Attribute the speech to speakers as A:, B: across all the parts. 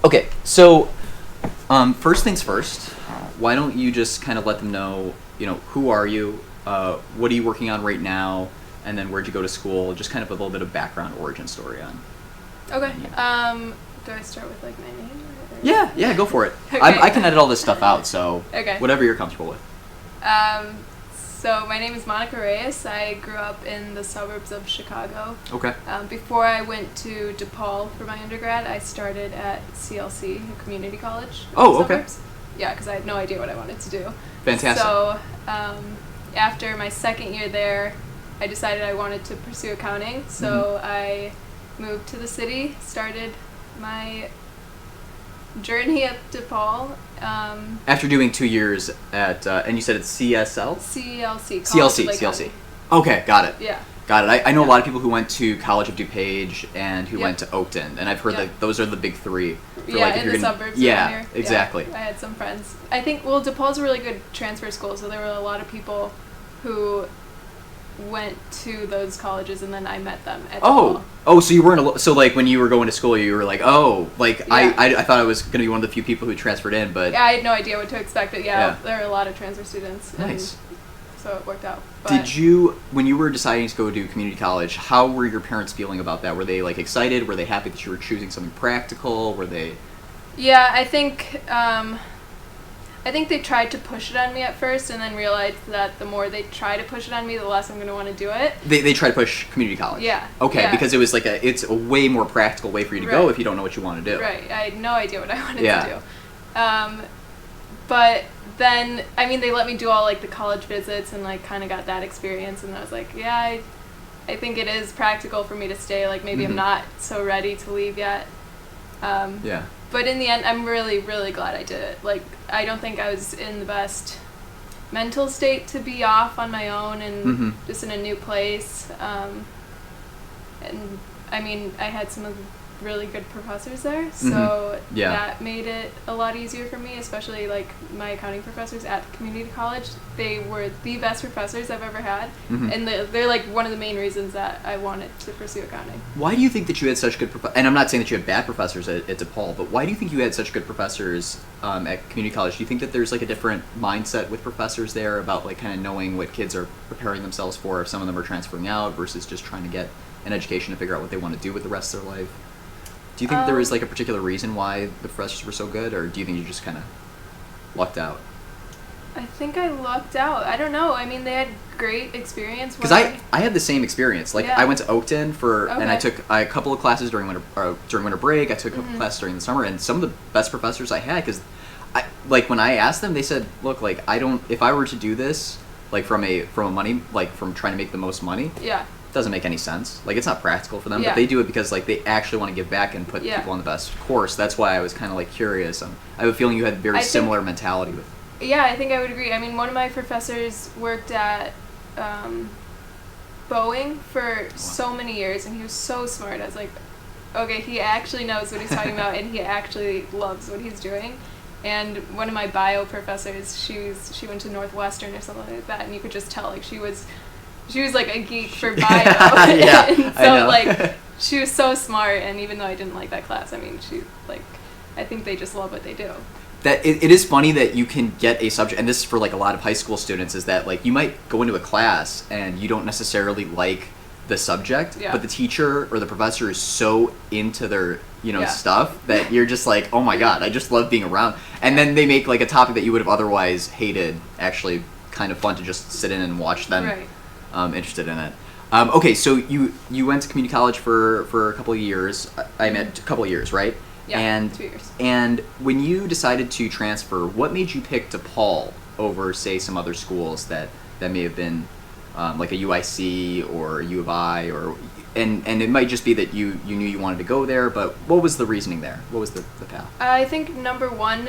A: Okay, so first things first, why don't you just kind of let them know, who are you, what are you working on right now, and then where'd you go to school, just kind of a little bit of background origin story on.
B: Okay. Do I start with like my name? Or?
A: Yeah, go for it.
B: Okay.
A: I can edit all this stuff out, so
B: okay.
A: Whatever you're comfortable with.
B: So my name is Monica Reyes. I grew up in the suburbs of Chicago.
A: Okay.
B: Before I went to DePaul for my undergrad, I started at CLC, a community college.
A: Oh, okay.
B: Suburbs. Yeah, because I had no idea what I wanted to do.
A: Fantastic.
B: So after my second year there, I decided I wanted to pursue accounting. So I moved to the city, started my journey at DePaul.
A: After doing 2 years at, and you said it's CSL?
B: CLC.
A: CLC. Okay, got it.
B: Yeah.
A: Got it. I know a lot of people who went to College of DuPage and who
B: Yep.
A: went to Oakton, and I've heard
B: Yep.
A: that those are the big three. For
B: Yeah,
A: like if
B: in
A: you're
B: the
A: gonna,
B: suburbs
A: yeah,
B: around here.
A: exactly.
B: Yeah, I had some friends. I think, DePaul's a really good transfer school, so there were a lot of people who went to those colleges, and then I met them at DePaul.
A: So you weren't so like when you were going to school, you were like,
B: Yeah.
A: I thought I was going to be one of the few people who transferred in, but
B: Yeah, I had no idea what to expect, but
A: Yeah.
B: there were a lot of transfer students.
A: Nice.
B: And so it worked out. But
A: Did you, when you were deciding to go to community college, how were your parents feeling about that? Were they like excited? Were they happy that you were choosing something practical? Were they?
B: Yeah, I think they tried to push it on me at first, and then realized that the more they try to push it on me, the less I'm going to want to do it.
A: They try to push community college.
B: Yeah.
A: Okay,
B: yeah.
A: because it was like it's a way more practical way for you to go
B: Right.
A: if you don't know what you want to do.
B: Right. I had no idea what I wanted
A: Yeah.
B: to do. But then, they let me do all like the college visits and like kind of got that experience, and I was like, yeah, I think it is practical for me to stay. Like maybe I'm not so ready to leave yet.
A: Yeah.
B: But in the end, I'm really, really glad I did it. Like, I don't think I was in the best mental state to be off on my own and just in a new place. And I had some of the really good professors there, so
A: Yeah.
B: that made it a lot easier for me, especially like my accounting professors at the community college. They were the best professors I've ever had, and they're like one of the main reasons that I wanted to pursue accounting.
A: Why do you think that you had such good and I'm not saying that you had bad professors at DePaul, but why do you think you had such good professors at community college? Do you think that there's like a different mindset with professors there about like kind of knowing what kids are preparing themselves for if some of them are transferring out versus just trying to get an education to figure out what they want to do with the rest of their life? Do you think there was like a particular reason why the professors were so good, or do you think you just kind of lucked out?
B: I think I lucked out. I don't know. They had great experience.
A: Because I had the same experience. Like
B: Yeah.
A: I went to Oakton and I
B: Okay.
A: took a couple of classes during winter break. I took a couple classes during the summer, and some of the best professors I had, because when I asked them, they said, look, like if I were to do this like from trying to make the most money,
B: Yeah.
A: doesn't make any sense. Like it's not practical for them,
B: Yeah.
A: but they do it because like they actually want to give back and put
B: Yeah.
A: people on the best course. That's why I was kind of like curious. I have a feeling you had very similar mentality with.
B: Yeah, I think I would agree. One of my professors worked at Boeing for so many years, and he was so smart. I was like, okay, he actually knows what he's talking about, and he actually loves what he's doing. And one of my bio professors, she went to Northwestern or something like that, and you could just tell like she was like a geek for bio.
A: Yeah,
B: and so
A: I know.
B: like she was so smart, and even though I didn't like that class, she like I think they just love what they do.
A: That it is funny that you can get a subject, and this is for like a lot of high school students, is that like you might go into a class and you don't necessarily like the subject,
B: Yeah.
A: but the teacher or the professor is so into their
B: Yeah.
A: stuff that you're just like, oh my god, I just love being around. And then they make like a topic that you would have otherwise hated actually kind of fun to just sit in and watch them.
B: Right.
A: Interested in it. Okay, so you went to community college for a couple of years. I meant a couple of years, right?
B: Yeah,
A: And
B: 2 years.
A: And when you decided to transfer, what made you pick DePaul over, say, some other schools that may have been like a UIC or U of I, and it might just be that you knew you wanted to go there, but what was the reasoning there? What was the path?
B: I think number one,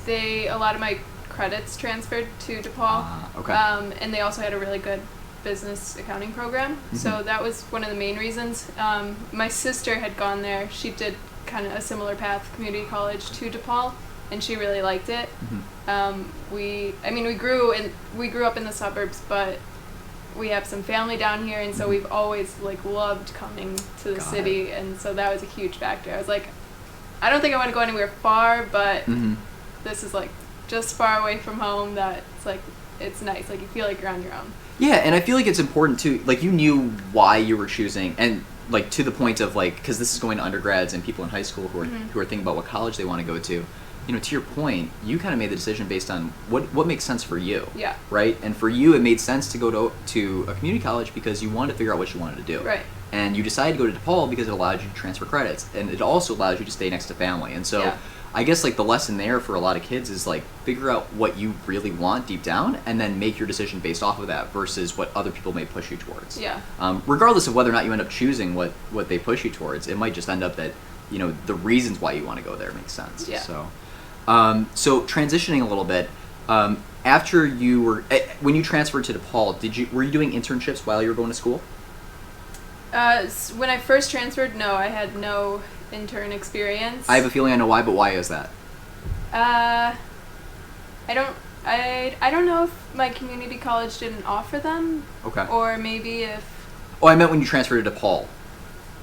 B: a lot of my credits transferred to DePaul.
A: Okay.
B: And they also had a really good business accounting program, so that was one of the main reasons. My sister had gone there. She did kind of a similar path, community college to DePaul, and she really liked it. We grew up in the suburbs, but we have some family down here, and so we've always like loved coming to the city, and so that was a huge factor. I was like, I don't think I want to go anywhere far, but
A: Mm-hmm.
B: this is like just far away from home that it's like it's nice. Like you feel like you're on your own.
A: Yeah, and I feel like it's important too. Like you knew why you were choosing, and like to the point of like, because this is going to undergrads and people in high school who are thinking about what college they want to go to. You know, to your point, you kind of made the decision based on what makes sense for you.
B: Yeah.
A: Right, and for you, it made sense to go to a community college because you wanted to figure out what you wanted to do.
B: Right.
A: And you decided to go to DePaul because it allowed you to transfer credits, and it also allows you to stay next to family. And so,
B: Yeah.
A: I guess like the lesson there for a lot of kids is like figure out what you really want deep down, and then make your decision based off of that versus what other people may push you towards.
B: Yeah.
A: Regardless of whether or not you end up choosing what they push you towards, it might just end up that the reasons why you want to go there makes sense.
B: Yeah.
A: So, so transitioning a little bit. After you were when you transferred to DePaul, were you doing internships while you were going to school?
B: When I first transferred, no, I had no intern experience.
A: I have a feeling I know why, but why is that?
B: I don't know if my community college didn't offer them,
A: Okay.
B: or maybe if
A: Oh, I meant when you transferred to DePaul.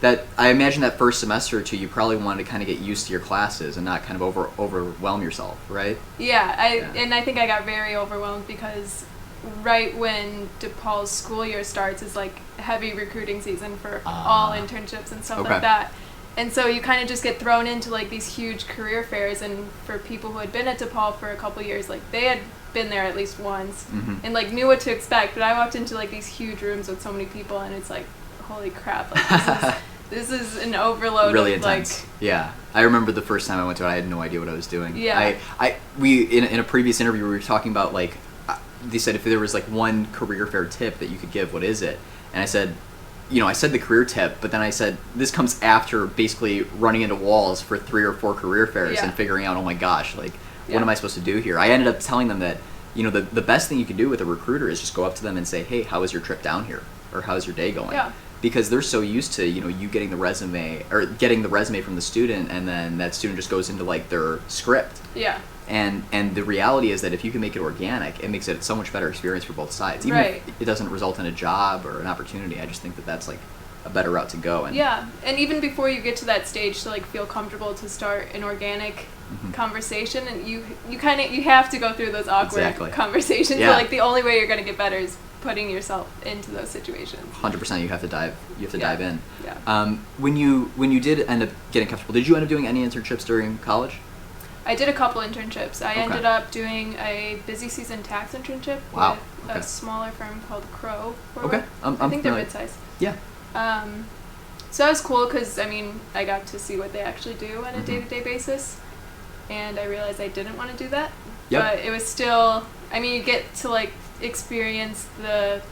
A: That I imagine that first semester or two, you probably wanted to kind of get used to your classes and not kind of overwhelm yourself, right?
B: yeah, and I think I got very overwhelmed because right when DePaul's school year starts is like heavy recruiting season for all internships and stuff
A: Okay.
B: like that. And so you kind of just get thrown into like these huge career fairs, and for people who had been at DePaul for a couple years, like they had been there at least once and like knew what to expect. But I walked into like these huge rooms with so many people, and it's like, holy crap! Like this is an overload.
A: Really
B: of,
A: intense.
B: Like,
A: Yeah, I remember the first time I went to it, I had no idea what I was doing.
B: Yeah.
A: We in a previous interview we were talking about like they said if there was like one career fair tip that you could give, what is it? And I said, I said the career tip, but then I said this comes after basically running into walls for 3 or 4 career fairs
B: Yeah.
A: and figuring out, oh my gosh, like
B: Yeah.
A: what am I supposed to do here? I ended up telling them that the best thing you can do with a recruiter is just go up to them and say, hey, how was your trip down here, or how's your day going?
B: Yeah.
A: Because they're so used to you getting the resume or getting the resume from the student, and then that student just goes into like their script.
B: yeah.
A: And the reality is that if you can make it organic, it makes it so much better experience for both sides. Even
B: Right.
A: if it doesn't result in a job or an opportunity, I just think that that's like a better route to go. And
B: Yeah, and even before you get to that stage to like feel comfortable to start an organic conversation, and you have to go through those awkward
A: Exactly.
B: conversations.
A: Yeah.
B: But like the only way you're going to get better is putting yourself into those situations.
A: 100% you have to dive
B: Yeah.
A: dive in.
B: Yeah.
A: When you did end up getting comfortable, did you end up doing any internships during college?
B: I did a couple internships. I
A: Okay.
B: ended up doing a busy season tax internship
A: Wow.
B: with
A: Okay.
B: a smaller firm called Crow.
A: Okay.
B: I think they're
A: familiar.
B: mid-sized.
A: Yeah.
B: So that was cool because, I got to see what they actually do on a
A: Mhm.
B: day-to-day basis, and I realized I didn't want to do that.
A: Yep.
B: But it was still, you get to, like, experience the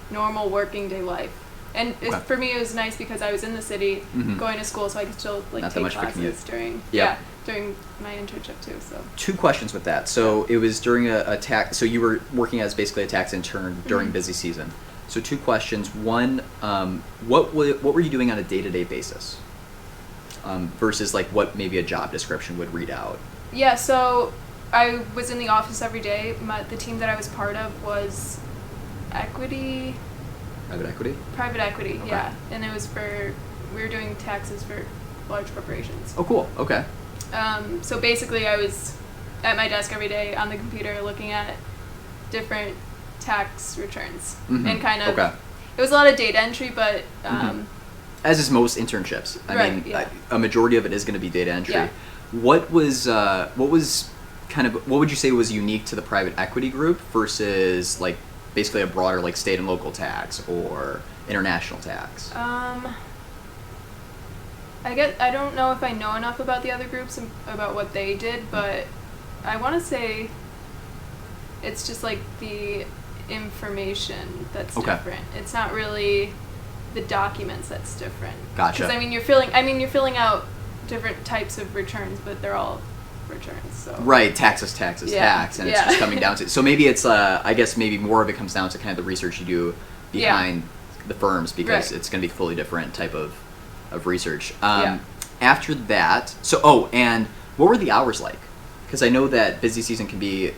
B: normal working day life. And
A: Okay.
B: for me, it was nice because I was in the city
A: Mhm.
B: going to school, so I could still, like,
A: Not that
B: take
A: much of a commute.
B: classes during,
A: Yep.
B: during my internship, too, so.
A: 2 questions with that. So it was during a tax. So you were working as basically a tax intern during
B: Mhm.
A: busy season. So 2 questions. One, what were you doing on a day-to-day basis versus like what maybe a job description would read out?
B: Yeah, so I was in the office every day. The team that I was part of was
A: Private equity.
B: private equity,
A: Okay.
B: yeah. And it was we were doing taxes for large corporations.
A: Oh, cool. Okay.
B: So basically I was at my desk every day on the computer looking at different tax returns.
A: Mhm.
B: And kind of,
A: Okay.
B: it was a lot of data entry, but
A: As is most internships. I
B: Right,
A: mean,
B: yeah.
A: a majority of it is going to be data entry.
B: Yeah.
A: What was kind of what would you say was unique to the private equity group versus like basically a broader like state and local tax or international tax?
B: I don't know if I know enough about the other groups and about what they did, but I want to say it's just like the information that's
A: Okay.
B: different. It's not really the documents that's different.
A: Gotcha.
B: Because you're filling out different types of returns, but they're all returns. So
A: Right, tax is
B: Yeah,
A: tax, and it's
B: yeah.
A: just coming down to. So maybe it's, I guess maybe more of it comes down to kind of the research you do behind the firms because
B: Right.
A: it's going to be a fully different type of research.
B: Yeah.
A: After that, and what were the hours like? Because I know that busy season can be.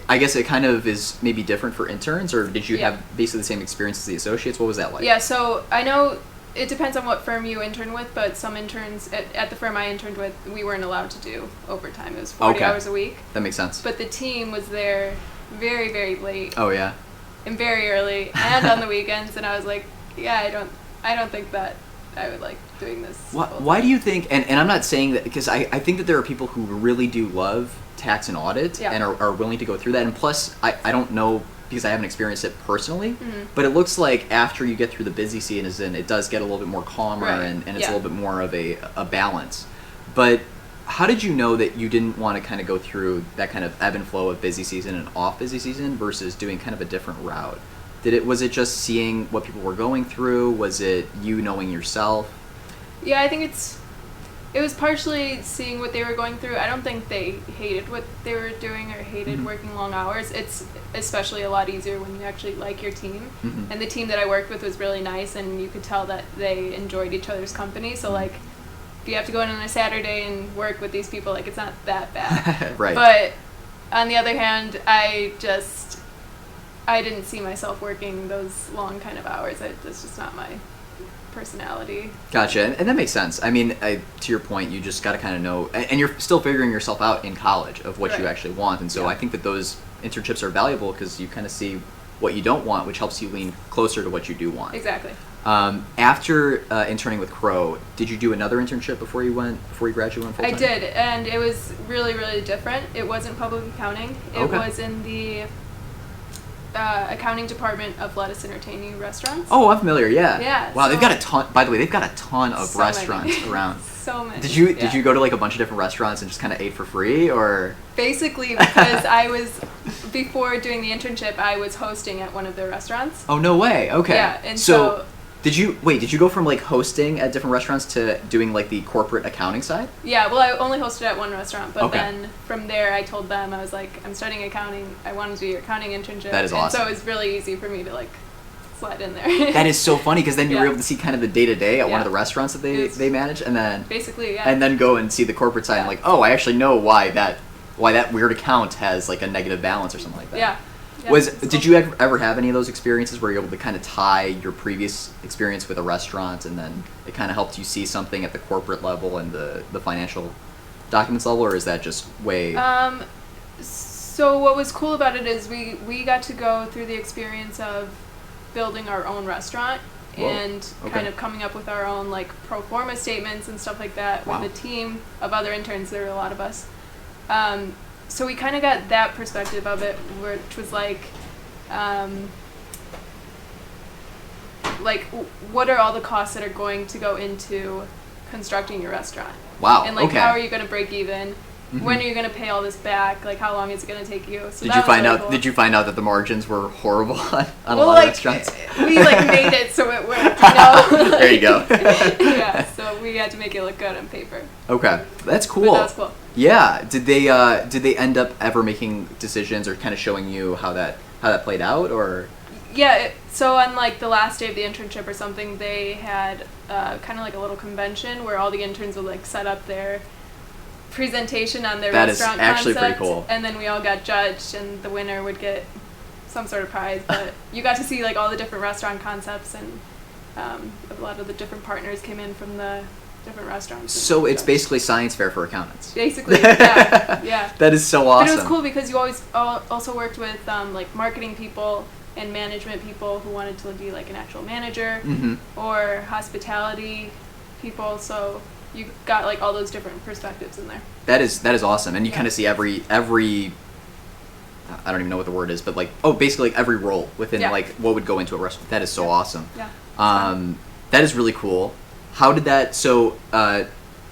A: I guess it kind of is maybe different for interns, or did you
B: Yeah.
A: have basically the same experience as the associates? What was that like?
B: Yeah, so I know it depends on what firm you intern with, but some interns at the firm I interned with, we weren't allowed to do overtime. It was 40 hours a week.
A: That makes sense.
B: But the team was there very, very late.
A: Oh yeah.
B: And very early, and on the weekends, and I was like, yeah, I don't think that I would like doing this.
A: Why do you think, and I'm not saying that, because I think that there are people who really do love tax and audit and are willing to go through that, and plus, I don't know, because I haven't experienced it personally, but it looks like after you get through the busy season, it does get a little bit more calmer, and it's a little bit more of a balance. But how did you know that you didn't want to kind of go through that kind of ebb and flow of busy season and off busy season versus doing kind of a different route? Was it just seeing what people were going through? Was it you knowing yourself?
B: Yeah, I think it was partially seeing what they were going through. I don't think they hated what they were doing or hated working long hours. It's especially a lot easier when you actually like your team. And the team that I worked with was really nice, and you could tell that they enjoyed each other's company. So like, if you have to go in on a Saturday and work with these people, like, it's not that bad.
A: Right.
B: But on the other hand, I didn't see myself working those long kind of hours. That's just not my personality.
A: Gotcha, and that makes sense. I mean, to your point, you just got to kind of know, and you're still figuring yourself out in college of what you actually want, and so I think that those internships are valuable because you kind of see what you don't want, which helps you lean closer to what you do want.
B: Exactly.
A: After interning with Crow, did you do another internship before you graduated full time?
B: I did, and it was really, really different. It wasn't public accounting. It was in the accounting department of Lettuce Entertaining Restaurants.
A: Oh, I'm familiar. Yeah.
B: Yeah.
A: Wow, they've got a ton. By the way, they've got a ton of restaurants around.
B: So many.
A: Did you go to like a bunch of different restaurants and just kind of ate for free, or?
B: Basically, because before doing the internship, I was hosting at one of their restaurants.
A: Oh, no way. Okay.
B: Yeah, and so
A: did you go from like hosting at different restaurants to doing like the corporate accounting side?
B: Yeah, well, I only hosted at one restaurant, but then from there I told them, I was like, I'm studying accounting, I want to do your accounting internship.
A: That is awesome.
B: And so it was really easy for me to like slide in there.
A: That is so funny, because then you were able to see kind of the day-to-day at one of the restaurants that they manage, and then
B: basically,
A: and then go and see the corporate side and like, oh, I actually know why that weird account has like a negative balance or something like that.
B: Yeah.
A: Did you ever have any of those experiences where you're able to kind of tie your previous experience with a restaurant, and then it kind of helped you see something at the corporate level and the financial documents level, or is that just way?
B: So what was cool about it is we got to go through the experience of building our own restaurant and kind of coming up with our own like pro forma statements and stuff like that with a team of other interns. There were a lot of us. So we kind of got that perspective of it, which was like what are all the costs that are going to go into constructing your restaurant?
A: Wow.
B: And like, how are you going to break even? When are you going to pay all this back? Like, how long is it going to take you? So
A: Did you find out that the margins were horrible on a lot of restaurants?
B: We like made it so it worked. You know?
A: There you go.
B: Yeah. So we had to make it look good on paper.
A: Okay, that's cool.
B: But that was cool.
A: Yeah. Did they end up ever making decisions or kind of showing you how that played out, or?
B: Yeah. So on like the last day of the internship or something, they had kind of like a little convention where all the interns would like set up their presentation on their restaurant concept. That is actually pretty cool. And then we all got judged, and the winner would get some sort of prize. But you got to see like all the different restaurant concepts, and a lot of the different partners came in from the different restaurants.
A: So it's basically science fair for accountants.
B: Basically, yeah.
A: That is so awesome.
B: But it was cool because you always also worked with like marketing people and management people who wanted to be like an actual manager, or hospitality people. So you got like all those different perspectives in there. That
A: is awesome, and you kind of see every I don't even know what the word is, but like basically like every role within like what would go into a restaurant. That is so awesome.
B: Yeah.
A: That is really cool. How did that? So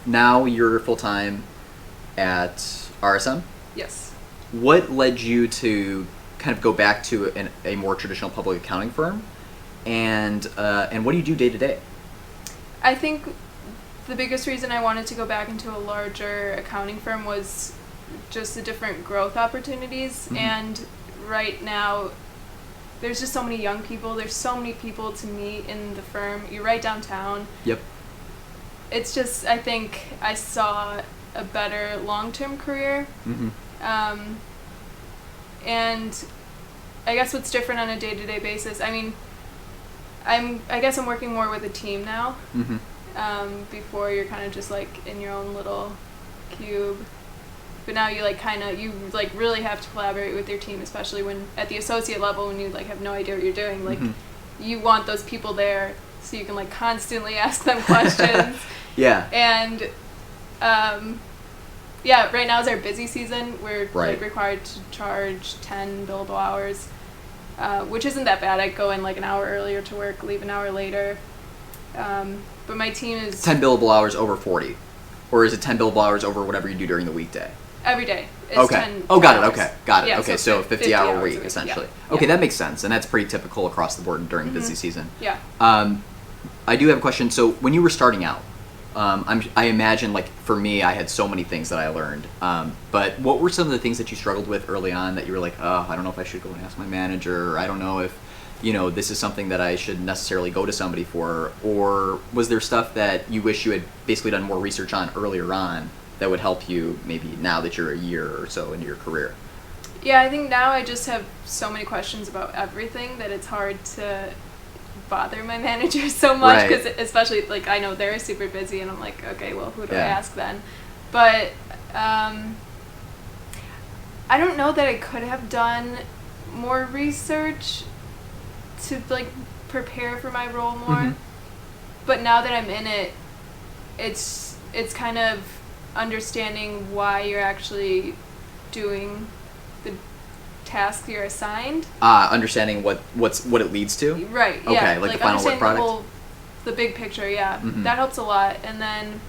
A: now you're full time at RSM.
B: Yes.
A: What led you to kind of go back to a more traditional public accounting firm, and what do you do day to day?
B: I think the biggest reason I wanted to go back into a larger accounting firm was just the different growth opportunities. And right now, there's just so many young people. There's so many people to meet in the firm. You're right downtown.
A: Yep.
B: It's just, I think I saw a better long-term career. And I guess what's different on a day-to-day basis, I mean, I guess I'm working more with a team now.
A: Mm-hmm.
B: Before you're kind of just like in your own little cube. But now you you really have to collaborate with your team, especially when at the associate level when you like have no idea what you're doing. Like you want those people there so you can like constantly ask them questions.
A: Yeah.
B: And right now is our busy season. We're like required to charge 10 billable hours, which isn't that bad. I go in like an hour earlier to work, leave an hour later. But my team is
A: 10 billable hours over 40, or is it 10 billable hours over whatever you do during the weekday?
B: Every day. It's
A: okay.
B: 10
A: got
B: hours.
A: it. Okay, got it.
B: Yeah,
A: okay,
B: so
A: so 50-hour
B: hours
A: week
B: a week,
A: essentially.
B: yeah.
A: Okay,
B: Yeah.
A: that makes sense, and that's pretty typical across the board during busy season.
B: Yeah.
A: I do have a question. So when you were starting out, I imagine, like, for me, I had so many things that I learned. But what were some of the things that you struggled with early on that you were like, oh, I don't know if I should go and ask my manager, or I don't know if, this is something that I should necessarily go to somebody for? Or was there stuff that you wish you had basically done more research on earlier on that would help you maybe now that you're a year or so into your career?
B: Yeah, I think now I just have so many questions about everything that it's hard to bother my manager so much, because especially like I know they're super busy and I'm like, okay, well, who do I ask then? But I don't know that I could have done more research to like prepare for my role more. But now that I'm in it, it's kind of understanding why you're actually doing the task you're assigned.
A: Understanding what it leads to.
B: Right.
A: Okay,
B: Yeah.
A: like the final work product.
B: The big picture. Yeah, that helps a lot. And then,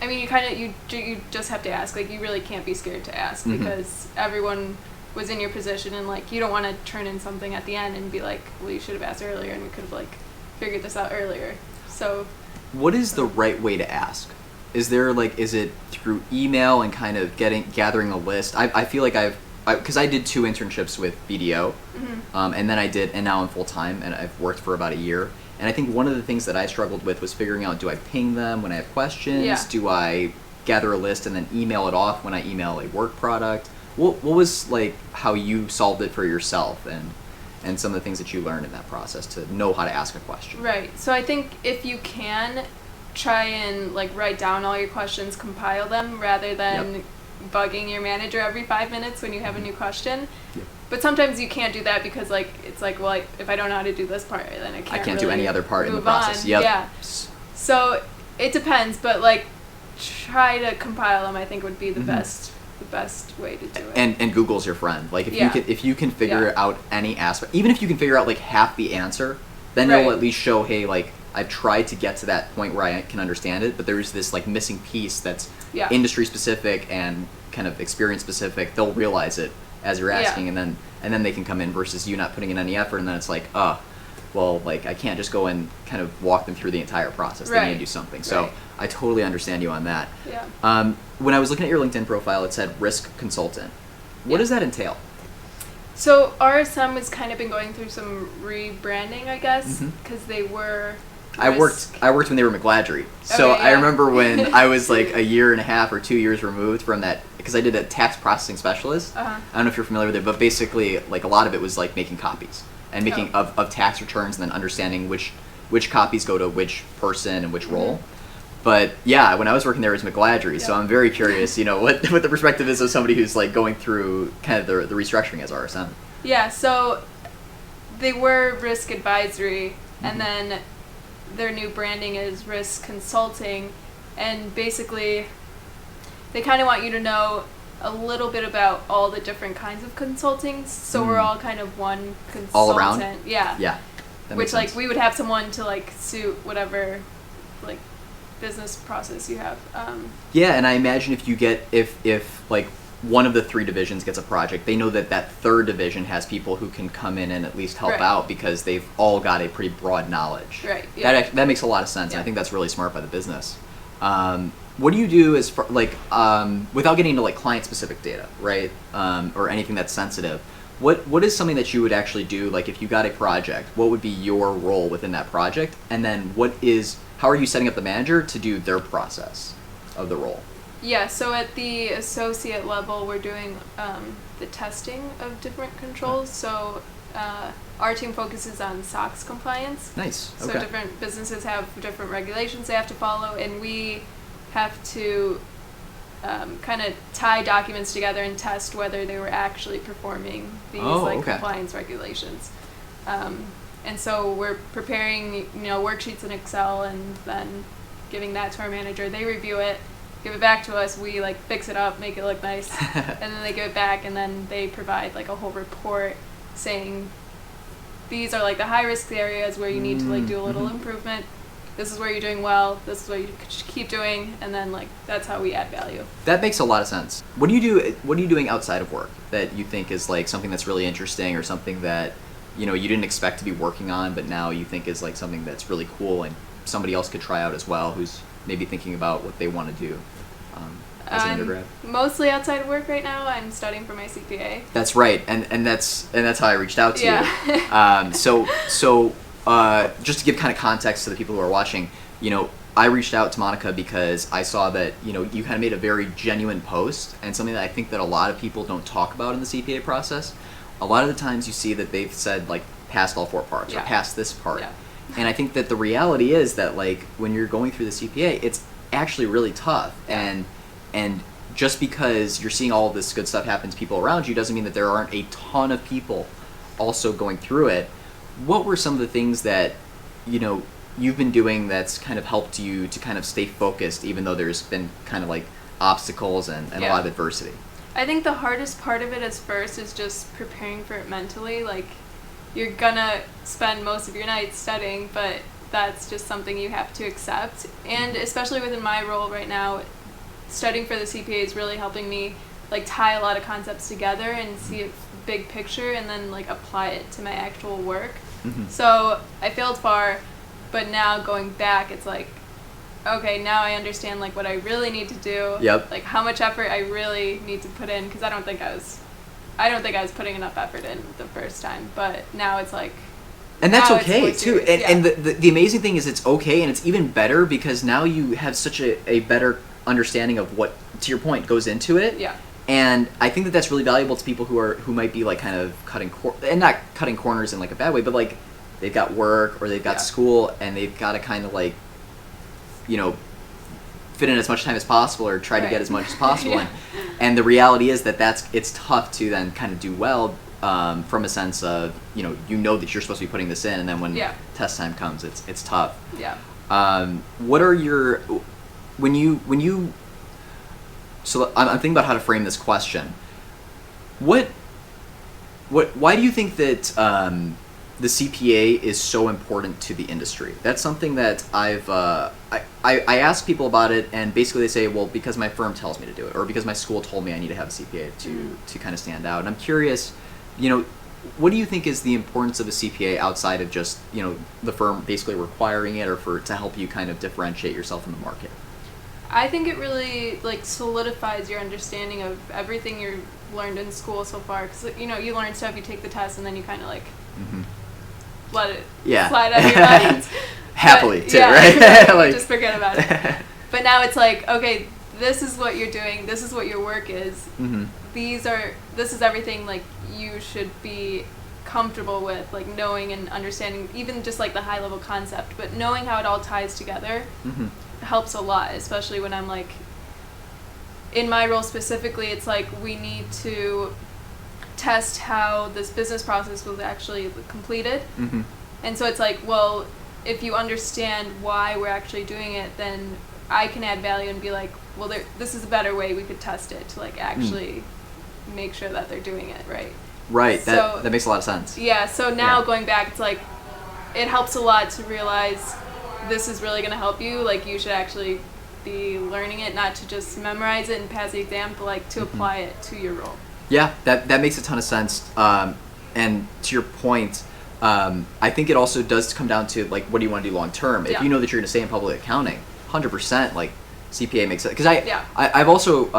B: I mean, you just have to ask. Like, you really can't be scared to ask because everyone was in your position, and like you don't want to turn in something at the end and be like, well, you should have asked earlier, and we could have like figured this out earlier. So,
A: what is the right way to ask? Is it through email and kind of gathering a list? I feel like because I did 2 internships with BDO, and then and now I'm full time, and I've worked for about a year. And I think one of the things that I struggled with was figuring out, do I ping them when I have questions?
B: Yeah.
A: Do I gather a list and then email it off when I email a work product? What was like how you solved it for yourself, and some of the things that you learned in that process to know how to ask a question?
B: Right. So I think if you can try and like write down all your questions, compile them rather than bugging your manager every 5 minutes when you have a new question. Yep. But sometimes you can't do that because like it's like, well, if I don't know how to do this part, then I can't really
A: do any other part in the
B: move
A: process.
B: on.
A: Yep.
B: Yeah. So it depends, but like try to compile them. I think would be the best way to do it.
A: And Google's your friend. Like if you can figure out any aspect, even if you can figure out like half the answer, then it'll at least show, hey, like I've tried to get to that point where I can understand it, but there's this like missing piece that's industry specific and kind of experience specific. They'll realize it as you're asking, and then they can come in versus you not putting in any effort, and then it's like, well, like I can't just go and kind of walk them through the entire process. They need to do something. So I totally understand you on that.
B: Yeah.
A: When I was looking at your LinkedIn profile, it said risk consultant. What does that entail?
B: So RSM has kind of been going through some rebranding, I guess, because they were.
A: I worked when they were McGladrey. So I remember when I was like a year and a half or 2 years removed from that, because I did a tax processing specialist. I don't know if you're familiar with it, but basically like a lot of it was like making copies and making of tax returns, and then understanding which copies go to which person and which role. But yeah, when I was working there, it was McGladrey, so I'm very curious, what the perspective is of somebody who's like going through kind of the restructuring as RSM.
B: Yeah, so they were risk advisory, and then their new branding is risk consulting, and basically they kind of want you to know a little bit about all the different kinds of consulting, so we're all kind of one consultant.
A: All around?
B: Yeah.
A: Yeah.
B: Which like we would have someone to like suit whatever like business process you have.
A: Yeah, and I imagine if you get if like one of the 3 divisions gets a project, they know that that 3rd division has people who can come in and at least help out, because they've all got a pretty broad knowledge.
B: Right. Yeah.
A: That makes a lot of sense. And I think that's really smart by the business. What do you do as far, like without getting into like client specific data, right? Or anything that's sensitive? What is something that you would actually do? Like if you got a project, what would be your role within that project? And then how are you setting up the manager to do their process of the role?
B: Yeah, so at the associate level, we're doing the testing of different controls. So our team focuses on SOX compliance.
A: Nice.
B: So
A: Okay.
B: different businesses have different regulations they have to follow, and we have to kind of tie documents together and test whether they were actually performing these compliance regulations. And so we're preparing, worksheets in Excel and then giving that to our manager. They review it, give it back to us. We fix it up, make it look nice, and then they give it back, and then they provide a whole report saying these are the high risk areas where you need to do a little improvement. This is where you're doing well. This is what you should keep doing, and then that's how we add value.
A: That makes a lot of sense. What do you do? What are you doing outside of work that you think is something that's really interesting, or something that you didn't expect to be working on, but now you think is something that's really cool and somebody else could try out as well, who's maybe thinking about what they want to do as an undergrad?
B: Mostly outside of work right now. I'm studying for my CPA.
A: That's right, and that's how I reached out to
B: you.
A: So just to give kind of context to the people who are watching, I reached out to Monica because I saw that you kind of made a very genuine post, and something that I think that a lot of people don't talk about in the CPA process. A lot of the times you see that they've said passed all 4 parts or passed this part.
B: Yeah.
A: And I think that the reality is that when you're going through the CPA, it's actually really tough.
B: Yeah.
A: And just because you're seeing all of this good stuff happen to people around you doesn't mean that there aren't a ton of people also going through it. What were some of the things that you've been doing that's kind of helped you to kind of stay focused, even though there's been kind of obstacles and a lot of adversity?
B: I think the hardest part of it is just preparing for it mentally. You're gonna spend most of your night studying, but that's just something you have to accept. And especially within my role right now, studying for the CPA is really helping me tie a lot of concepts together and see a big picture, and then apply it to my actual work.
A: Mm-hmm.
B: So I failed far, but now going back, it's okay, now I understand what I really need to do.
A: Yep.
B: How much effort I really need to put in, because I don't think I was putting enough effort in the first time, but now it's
A: and that's
B: now
A: okay
B: it's
A: too.
B: more serious.
A: And the amazing thing is it's okay, and it's even better because now you have such a better understanding of what, to your point, goes into it.
B: Yeah.
A: And I think that that's really valuable to people who might be kind of and not cutting corners in a bad way, but they've got work or they've got school, and they've got to kind of fit in as much time as possible or try to get as much as possible.
B: Yeah.
A: And the reality is that it's tough to then kind of do well from a sense of that you're supposed to be putting this in, and then when test time comes, it's tough.
B: Yeah.
A: What are your when you so I'm thinking about how to frame this question. Why do you think that the CPA is so important to the industry? That's something that I ask people about it, and basically they say, well, because my firm tells me to do it, or because my school told me I need to have a CPA to kind of stand out. And I'm curious, what do you think is the importance of a CPA outside of just the firm basically requiring it, or to help you kind of differentiate yourself in the market?
B: I think it really solidifies your understanding of everything you've learned in school so far, because you learn stuff, you take the test, and then you kind of let it slide out of your mind.
A: Happily, too,
B: yeah,
A: right?
B: Exactly. Just forget about it. But now it's okay, this is what you're doing, this is what your work is.
A: Mm-hmm.
B: This is everything you should be comfortable with, knowing and understanding, even just the high level concept, but knowing how it all ties together helps a lot, especially when I'm in my role specifically, it's we need to test how this business process was actually completed.
A: Mm-hmm.
B: And so it's well, if you understand why we're actually doing it, then I can add value and be well, this is a better way we could test it to actually make sure that they're doing it right.
A: Right.
B: So,
A: that makes a lot of sense.
B: Yeah. So now going back, it's it helps a lot to realize this is really going to help you. You should actually be learning it, not to just memorize it and pass the exam, but to apply it to your role. Yeah,
A: that makes a ton of sense. And to your point, I think it also does come down to what do you want to do long term. If you know that you're going to stay in public accounting, 100% CPA makes sense. Because I've also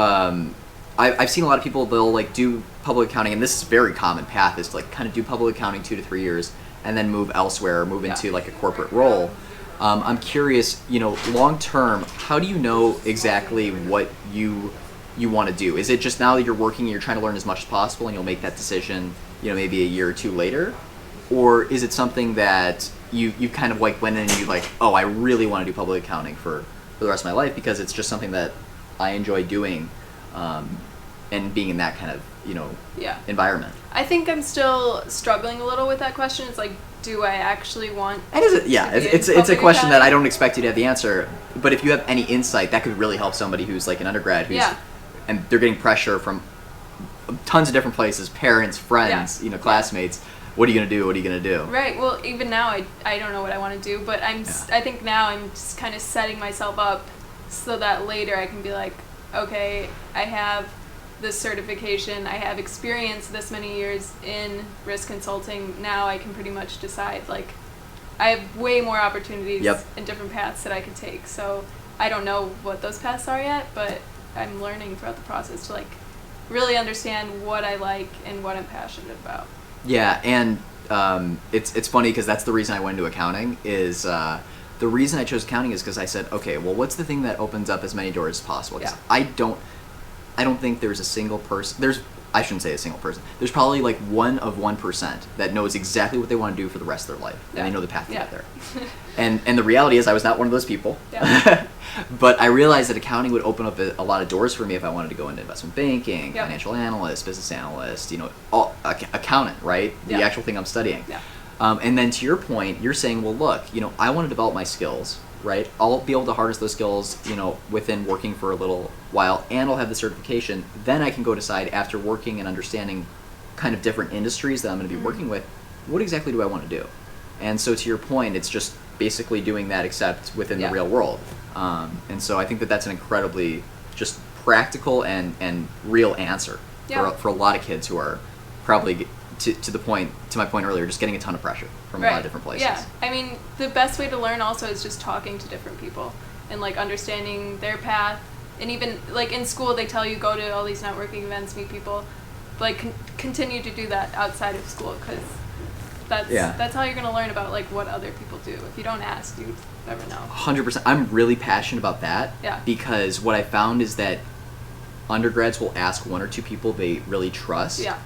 A: I've seen a lot of people, they'll do public accounting, and this is a very common path, is to kind of do public accounting 2 to 3 years and then move elsewhere or move into a corporate role. I'm curious, long term, how do you know exactly what you want to do? Is it just now that you're working and you're trying to learn as much as possible and you'll make that decision, maybe a year or two later? or is it something that you kind of like went in and you like, oh, I really want to do public accounting for the rest of my life because it's just something that I enjoy doing, and being in that kind of environment?
B: I think I'm still struggling a little with that question. It's like, do I actually want?
A: And it's a question that I don't expect you to have the answer. But if you have any insight, that could really help somebody who's like an undergrad who's and they're getting pressure from tons of different places, parents, friends, classmates. What are you gonna do? What are you gonna do?
B: Right. Well, even now, I don't know what I want to do, but I think now I'm just kind of setting myself up so that later I can be like, okay, I have this certification, I have experience this many years in risk consulting. Now I can pretty much decide, like, I have way more opportunities and different paths that I could take. So I don't know what those paths are yet, but I'm learning throughout the process to like really understand what I like and what I'm passionate about.
A: Yeah, and it's funny because that's the reason I went into accounting. Is the reason I chose accounting is because I said, okay, well, what's the thing that opens up as many doors as possible? 'Cause I don't think there's a single person. I shouldn't say a single person. There's probably like 1 of 1% that knows exactly what they want to do for the rest of their life, and they know the path to get there. And the reality is, I was not one of those people. Yeah. But I realized that accounting would open up a lot of doors for me if I wanted to go into investment banking, financial analyst, business analyst, accountant, right? The actual thing I'm studying. Yeah. And then to your point, you're saying, well, look, I want to develop my skills, right? I'll be able to harness those skills, within working for a little while, and I'll have the certification. Then I can go decide, after working and understanding kind of different industries that I'm going to be working with, what exactly do I want to do? And so to your point, it's just basically doing that except within the real world. And so I think that that's an incredibly just practical and real answer for a lot of kids who are probably, to my point earlier, just getting a ton of pressure from a lot of different places.
B: Yeah, I mean, the best way to learn also is just talking to different people and like understanding their path. And even like in school, they tell you go to all these networking events, meet people. Like continue to do that outside of school, because that's how you're gonna learn about like what other people do. If you don't ask, you never know.
A: 100%. I'm really passionate about that. Yeah. Because what I found is that undergrads will ask 1 or 2 people they really trust. Yeah.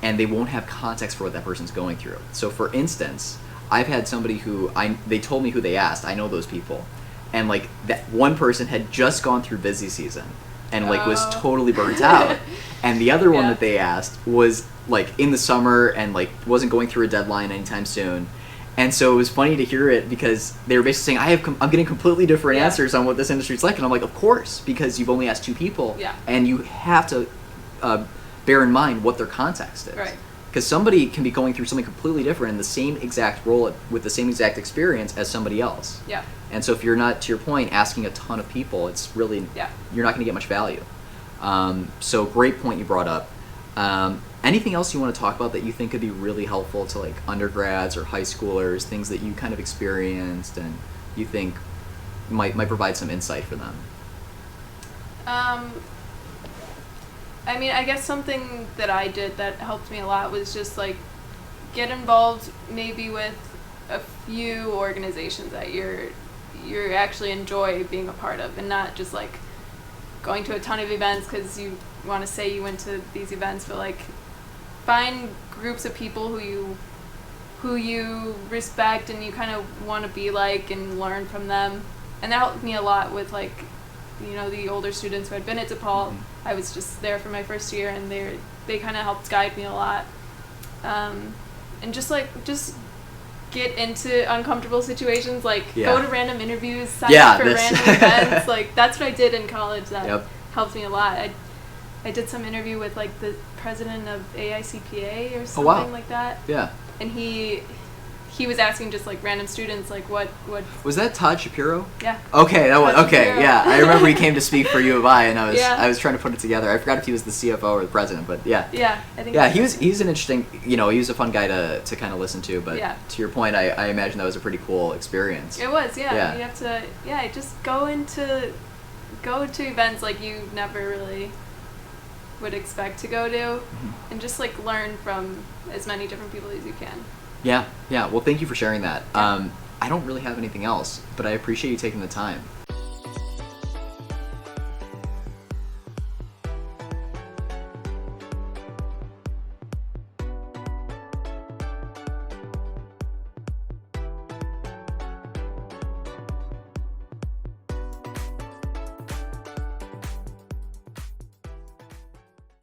A: And they won't have context for what that person's going through. So for instance, I've had somebody who they told me who they asked. I know those people. And like that one person had just gone through busy season and like was totally burnt out. And the other one that they asked was like in the summer and like wasn't going through a deadline anytime soon. And so it was funny to hear it because they were basically saying, I'm getting completely different answers on what this industry's like. And I'm like, of course, because you've only asked 2 people. Yeah. And you have to bear in mind what their context is. Right. Because somebody can be going through something completely different in the same exact role with the same exact experience as somebody else. Yeah. And so if you're not, to your point, asking a ton of people, it's really, you're not going to get much value. So great point you brought up. Anything else you want to talk about that you think could be really helpful to like undergrads or high schoolers, things that you kind of experienced and you think might provide some insight for them?
B: I mean, I guess something that I did that helped me a lot was just like get involved maybe with a few organizations that you actually enjoy being a part of, and not just like going to a ton of events because you want to say you went to these events, but like find groups of people who you respect and you kind of want to be like and learn from them. And that helped me a lot with like, the older students who had been at DePaul. Mm-hmm. I was just there for my first year, and they kind of helped guide me a lot. And just get into uncomfortable situations, like go to random interviews, sign up for random events. Like that's what I did in college. That helped me a lot. I did some interview with like the president of AICPA or something like that. Yeah. And he was asking just like random students like what
A: was that. Todd Shapiro?
B: Yeah.
A: Okay, that was okay. Shapiro. Yeah, I remember he came to speak for U of I, and I was trying to put it together. I forgot if he was the CFO or the president, but yeah.
B: Yeah, I think.
A: Yeah, he's an interesting. He was a fun guy to kind of listen to. But to your point, I imagine that was a pretty cool experience.
B: It was. Yeah. You have to. Yeah, just go to events like you never really would expect to go to, and just like learn from as many different people as you can.
A: Yeah. Well, thank you for sharing that. I don't really have anything else, but I appreciate you taking the time.